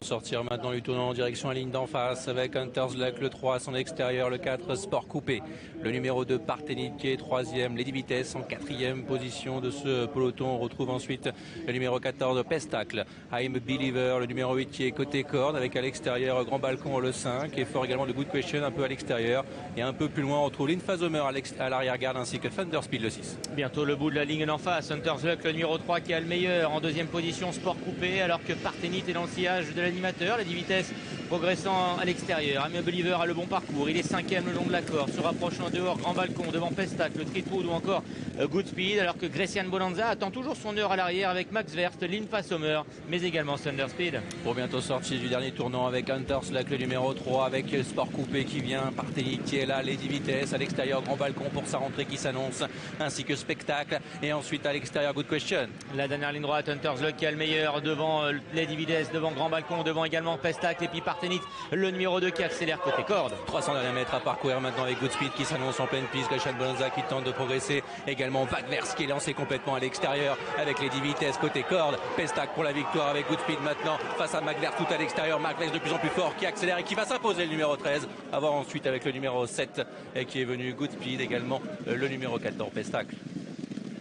Sortir maintenant du tournant en direction à la ligne d'en face avec Hunter's Luck, le 3 à son extérieur, le 4 Sport Coupé, le numéro 2 Partenit qui est troisième, Lady Vitesse en quatrième position de ce peloton. On retrouve ensuite le numéro 14 Pestacle, I'm a Believer, le numéro 8 qui est côté corde avec à l'extérieur Grand Balcon le 5 et fort également de Good Question un peu à l'extérieur, et un peu plus loin on retrouve Linfazomer à l'arrière-garde ainsi que Thunder Speed le 6. Bientôt le bout de la ligne d'en face, Hunter's Luck le numéro 3 qui a le meilleur, en deuxième position Sport Coupé, alors que Partenit est dans le sillage de l'animateur. Lady Vitesse progressant à l'extérieur, I'm a Believer a le bon parcours, il est cinquième le long de la corde, se rapproche en dehors, Grand Balcon devant Pestacle, le Treatwood ou encore Good Speed, alors que Grecian Bonanza attend toujours son heure à l'arrière avec Max Verst, Linfazomer, mais également Thunder Speed. Pour bientôt sortir du dernier tournant avec Hunter's Luck le numéro 3 avec Sport Coupé qui vient, Partenit qui est là, Lady Vitesse à l'extérieur, Grand Balcon pour sa rentrée qui s'annonce, ainsi que Spectacle, et ensuite à l'extérieur Good Question. La dernière ligne droite, Hunter's Luck qui a le meilleur devant Lady Vitesse, devant Grand Balcon, devant également Pestacle, et puis Partenit le numéro 2 qui accélère côté corde. 300 derniers mètres à parcourir maintenant avec Good Speed qui s'annonce en pleine piste, Grecian Bonanza qui tente de progresser, également Wagvers qui est lancé complètement à l'extérieur avec Lady Vitesse côté corde, Pestacle pour la victoire avec Good Speed maintenant face à Wagvers tout à l'extérieur, Wagvers de plus en plus fort qui accélère et qui va s'imposer le numéro 13, à voir ensuite avec le numéro 7 qui est venu Good Speed, également le numéro 14 Pestacle.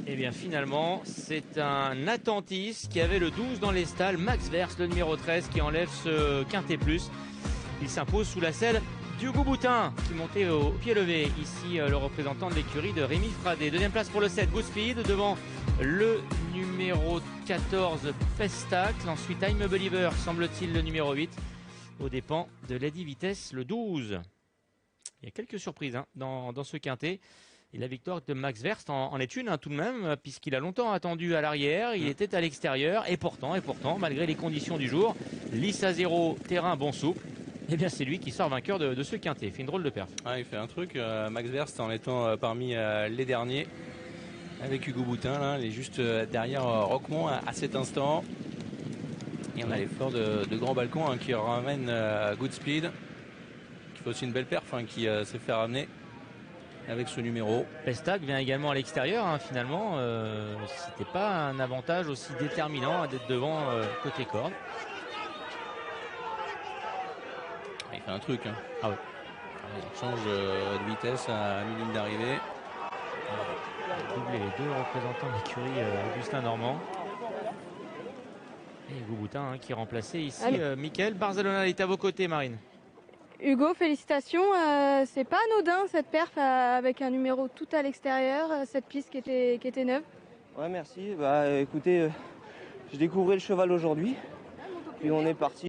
Et bien finalement, c'est un Attentis qui avait le 12 dans les stalles, Max Verst, le numéro 13, qui enlève ce quintet plus. Il s'impose sous la selle d'Hugo Boutin, qui montait au pied levé. Ici, le représentant de l'écurie de Rémi Fradé. Deuxième place pour le 7, Good Speed, devant le numéro 14, Pestacle. Ensuite, I'm a Believer, semble-t-il, le numéro 8, aux dépens de Lady Vitesse, le 12. Il y a quelques surprises dans ce quintet. Et la victoire de Max Verst en est une tout de même, puisqu'il a longtemps attendu à l'arrière, il était à l'extérieur, et pourtant, malgré les conditions du jour, lisse à zéro, terrain bon souple, et bien c'est lui qui sort vainqueur de ce quintet. Il fait une drôle de perf. Ah, il fait un truc, Max Verst en étant parmi les derniers, avec Hugo Boutin, là, il est juste derrière Roquemont à cet instant. Et on a l'effort de Grand Balcon qui ramène Good Speed, qui fait aussi une belle perf, qui s'est fait ramener avec ce numéro. Pestac vient également à l'extérieur, finalement. C'était pas un avantage aussi déterminant d'être devant côté corde. Il fait un truc. Ah oui. Il change de vitesse à mi-ligne d'arrivée. Doubler les deux représentants de l'écurie Augustin Normand. Et Hugo Boutin qui remplaçait ici Michael Barzalona. est à vos côtés, Marine. Hugo, félicitations. C'est pas anodin cette perf avec un numéro tout à l'extérieur, cette piste qui était neuve. Ouais, merci. Écoutez, je découvrais le cheval aujourd'hui. Puis on est parti.